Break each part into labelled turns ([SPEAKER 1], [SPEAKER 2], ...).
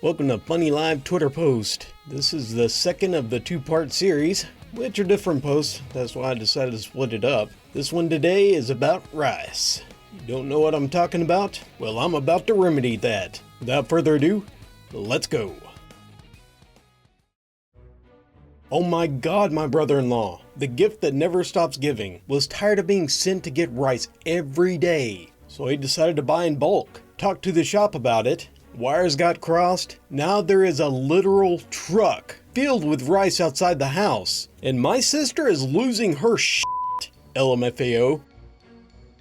[SPEAKER 1] Welcome to Funny Live Twitter post. This is the second of the two-part series, which are different posts. That's why I decided to split it up. This one today is about rice. You don't know what I'm talking about? Well, I'm about to remedy that. Without further ado, let's go. Oh my god, my brother-in-law, the gift that never stops giving, was tired of being sent to get rice every day. So he decided to buy in bulk. Talked to the shop about it. Wires got crossed. Now there is a literal truck filled with rice outside the house. And my sister is losing her shit. LMFAO.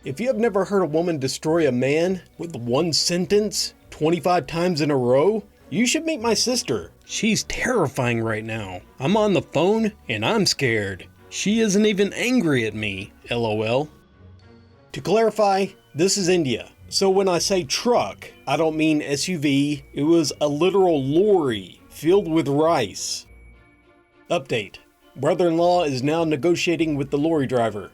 [SPEAKER 1] If you have never heard a woman destroy a man with one sentence 25 times in a row, you should meet my sister. She's terrifying right now. I'm on the phone and I'm scared. She isn't even angry at me, LOL. To clarify, this is India. So when I say truck, I don't mean SUV. It was a literal lorry filled with rice. Update. Brother-in-law is now negotiating with the lorry driver.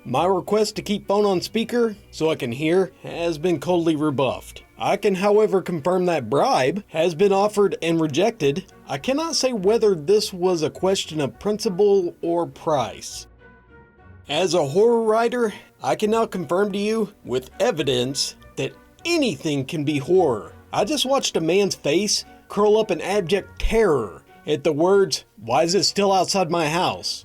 [SPEAKER 1] My request to keep phone on speaker so I can hear has been coldly rebuffed. I can, however, confirm that bribe has been offered and rejected. I cannot say whether this was a question of principle or price. As a horror writer, I can now confirm to you with evidence that anything can be horror. I just watched a man's face curl up in abject terror at the words, "Why is it still outside my house?"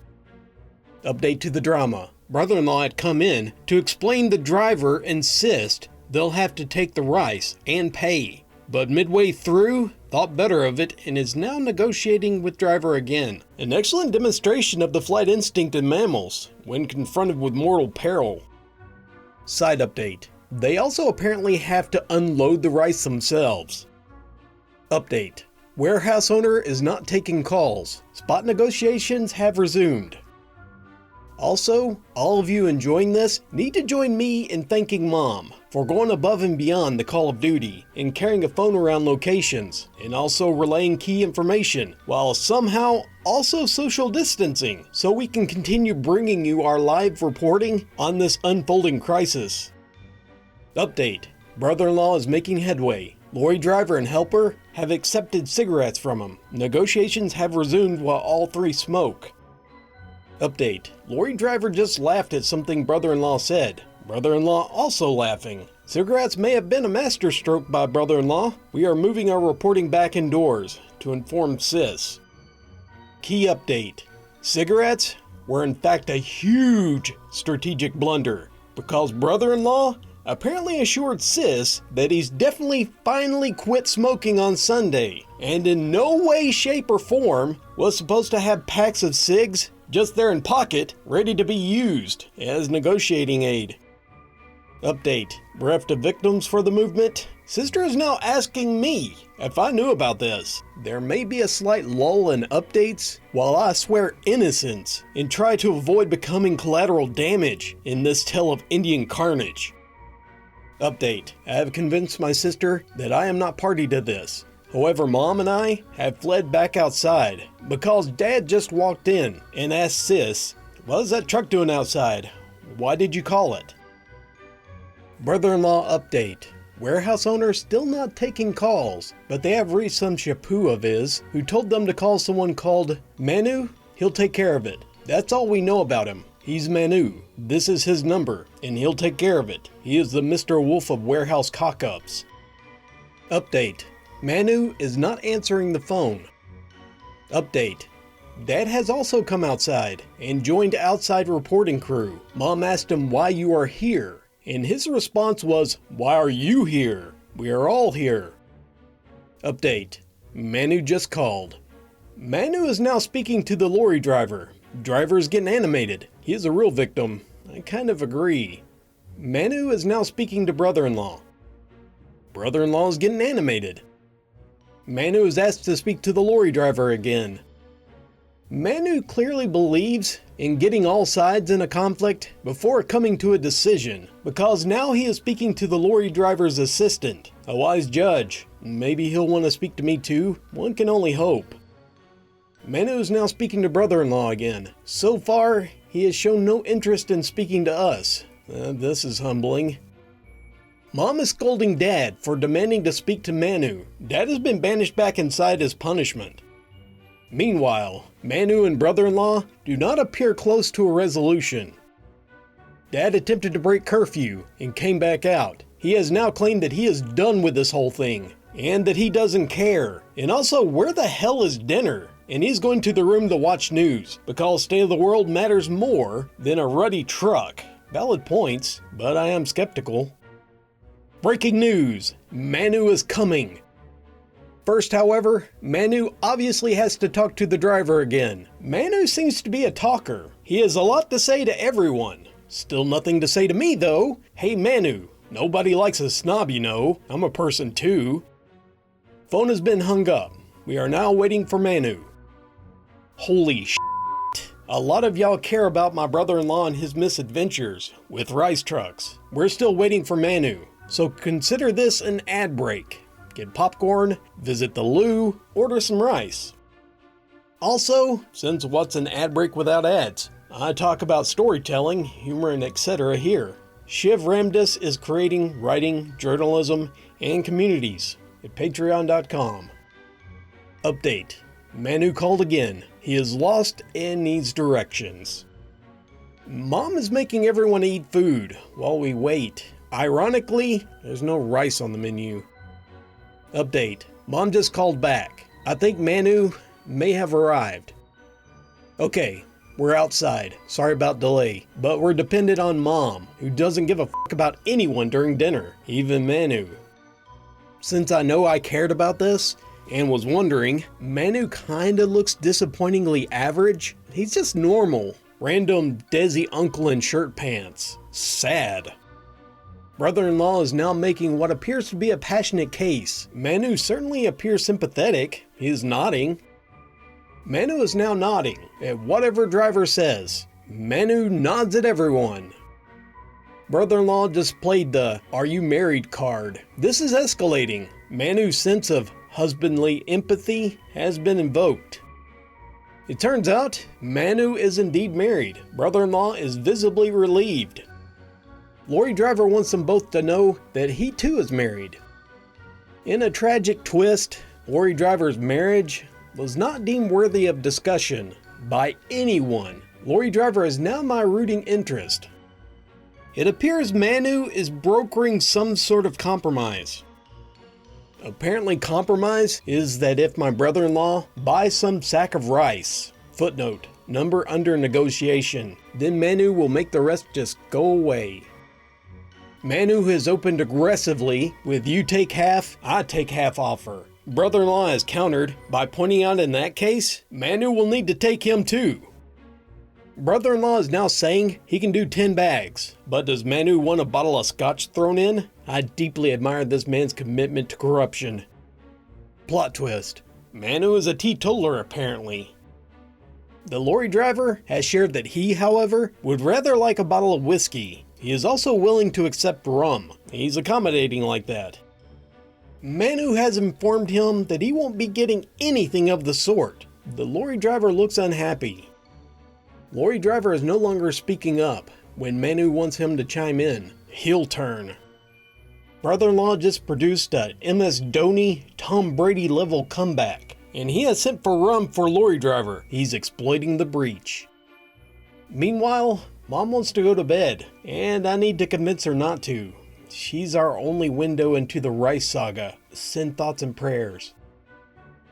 [SPEAKER 1] Update to the drama. Brother-in-law had come in to explain the driver insists they'll have to take the rice and pay. But midway through, thought better of it and is now negotiating with driver again. An excellent demonstration of the flight instinct in mammals when confronted with mortal peril. Side update. They also apparently have to unload the rice themselves. Update. Warehouse owner is not taking calls. Spot negotiations have resumed. Also, all of you enjoying this need to join me in thanking Mom for going above and beyond the Call of Duty and carrying a phone around locations and also relaying key information while somehow also social distancing so we can continue bringing you our live reporting on this unfolding crisis. Update. Brother-in-law is making headway. Lorry driver and helper have accepted cigarettes from him. Negotiations have resumed while all three smoke. Update. Lorry driver just laughed at something brother-in-law said. Brother-in-law also laughing. Cigarettes may have been a masterstroke by brother-in-law. We are moving our reporting back indoors to inform sis. Key update. Cigarettes were in fact a huge strategic blunder because brother-in-law apparently assured sis that he's definitely finally quit smoking on Sunday and in no way, shape, or form was supposed to have packs of cigs just there in pocket, ready to be used as negotiating aid. Update. Bereft of victims for the movement, sister is now asking me if I knew about this. There may be a slight lull in updates while I swear innocence and try to avoid becoming collateral damage in this tale of Indian carnage. Update. I have convinced my sister that I am not party to this. However, Mom and I have fled back outside because Dad just walked in and asked sis, "What is that truck doing outside? Why did you call it?" Brother-in-law update. Warehouse owner still not taking calls, but they have reached some chapoo of his who told them to call someone called Manu. He'll take care of it. That's all we know about him. He's Manu. This is his number, and he'll take care of it. He is the Mr. Wolf of warehouse Cockups. Update. Manu is not answering the phone. Update. Dad has also come outside and joined outside reporting crew. Mom asked him why you are here, and his response was, "Why are you here? We are all here." Update. Manu just called. Manu is now speaking to the lorry driver. Driver is getting animated. He is a real victim. I kind of agree. Manu is now speaking to brother-in-law. Brother-in-law is getting animated. Manu is asked to speak to the lorry driver again. Manu clearly believes in getting all sides in a conflict before coming to a decision, because now he is speaking to the lorry driver's assistant, a wise judge. Maybe he'll want to speak to me too, one can only hope. Manu is now speaking to brother-in-law again. So far, he has shown no interest in speaking to us. This is humbling. Mom is scolding Dad for demanding to speak to Manu. Dad has been banished back inside as punishment. Meanwhile, Manu and brother-in-law do not appear close to a resolution. Dad attempted to break curfew and came back out. He has now claimed that he is done with this whole thing and that he doesn't care. And also, where the hell is dinner? And he's going to the room to watch news because state of the world matters more than a ruddy truck. Valid points, but I am skeptical. Breaking news, Manu is coming. First, however, Manu obviously has to talk to the driver again. Manu seems to be a talker. He has a lot to say to everyone. Still nothing to say to me though. Hey Manu, nobody likes a snob, you know. I'm a person too. Phone has been hung up. We are now waiting for Manu. Holy shit. A lot of y'all care about my brother-in-law and his misadventures with rice trucks. We're still waiting for Manu. So consider this an ad break. Get popcorn, visit the loo, order some rice. Also, since what's an ad break without ads? I talk about storytelling, humor, and etc. here. Shiv Ramdas is creating writing, journalism, and communities at patreon.com. Update. Manu called again. He is lost and needs directions. Mom is making everyone eat food while we wait. Ironically, there's no rice on the menu. Update. Mom just called back. I think Manu may have arrived. Okay, we're outside. Sorry about delay, but we're dependent on Mom, who doesn't give a fuck about anyone during dinner, even Manu. Since I know I cared about this and was wondering, Manu kinda looks disappointingly average. He's just normal. Random Desi uncle in shirt pants. Sad. Brother-in-law is now making what appears to be a passionate case. Manu certainly appears sympathetic. He is nodding. Manu is now nodding at whatever driver says. Manu nods at everyone. Brother-in-law just played the "Are you married" card. This is escalating. Manu's sense of husbandly empathy has been invoked. It turns out Manu is indeed married. Brother-in-law is visibly relieved. Lorry Driver wants them both to know that he too is married. In a tragic twist, Lorry Driver's marriage was not deemed worthy of discussion by anyone. Lorry Driver is now my rooting interest. It appears Manu is brokering some sort of compromise. Apparently compromise is that if my brother-in-law buys some sack of rice, footnote, number under negotiation, then Manu will make the rest just go away. Manu has opened aggressively with "you take half, I take half" offer. Brother-in-law has countered by pointing out in that case, Manu will need to take him too. Brother-in-law is now saying he can do 10 bags, but does Manu want a bottle of scotch thrown in? I deeply admire this man's commitment to corruption. Plot twist. Manu is a teetotaler apparently. The lorry driver has shared that he, however, would rather like a bottle of whiskey. He is also willing to accept rum. He's accommodating like that. Manu has informed him that he won't be getting anything of the sort. The lorry driver looks unhappy. Lorry driver is no longer speaking up when Manu wants him to chime in. Heel turn. Brother-in-law just produced a MS Dhoni, Tom Brady level comeback, and he has sent for rum for lorry driver. He's exploiting the breach. Meanwhile, Mom wants to go to bed, and I need to convince her not to. She's our only window into the rice saga. Send thoughts and prayers.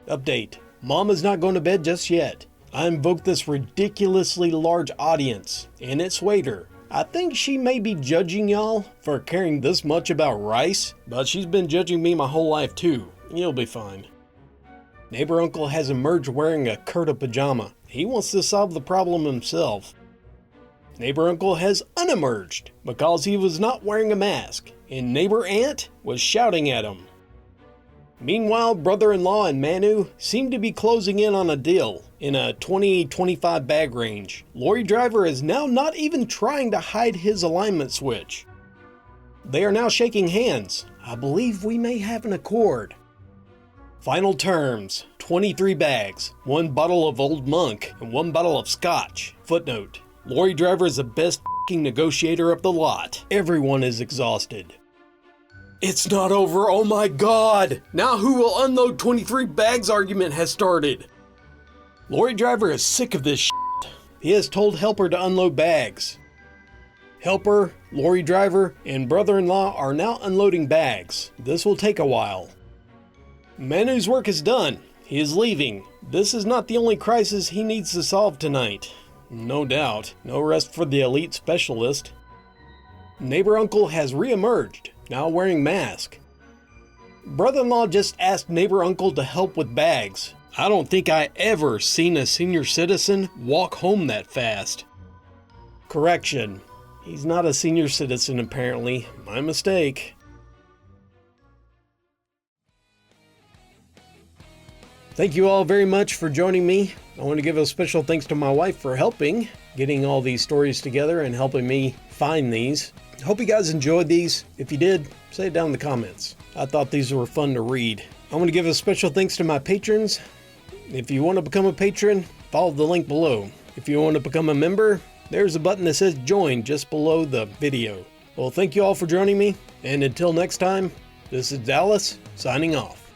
[SPEAKER 1] Update. Mom is not going to bed just yet. I invoked this ridiculously large audience, and it swayed her. I think she may be judging y'all for caring this much about rice, but she's been judging me my whole life too. You'll be fine. Neighbor uncle has emerged wearing a Kurta pajama. He wants to solve the problem himself. Neighbor uncle has unemerged because he was not wearing a mask, and neighbor aunt was shouting at him. Meanwhile, brother-in-law and Manu seem to be closing in on a deal in a 20-25 bag range. Lorry driver is now not even trying to hide his alignment switch. They are now shaking hands. I believe we may have an accord. Final terms, 23 bags, 1 bottle of Old Monk, and 1 bottle of scotch. Footnote. Lorry driver is the best f***ing negotiator of the lot. Everyone is exhausted. It's not over, oh my god! Now who will unload 23 bags argument has started. Lorry Driver is sick of this shit. He has told Helper to unload bags. Helper, Lorry Driver, and brother-in-law are now unloading bags. This will take a while. Manu's work is done. He is leaving. This is not the only crisis he needs to solve tonight. No doubt. No rest for the elite specialist. Neighbor Uncle has re-emerged, now wearing mask. Brother-in-law just asked Neighbor Uncle to help with bags. I don't think I ever seen a senior citizen walk home that fast. Correction. He's not a senior citizen apparently. My mistake. Thank you all very much for joining me. I want to give a special thanks to my wife for helping, getting all these stories together and helping me find these. Hope you guys enjoyed these. If you did, say it down in the comments. I thought these were fun to read. I want to give a special thanks to my patrons. If you want to become a patron, follow the link below. If you want to become a member, there's a button that says join just below the video. Well, thank you all for joining me, and until next time, this is Dallas signing off.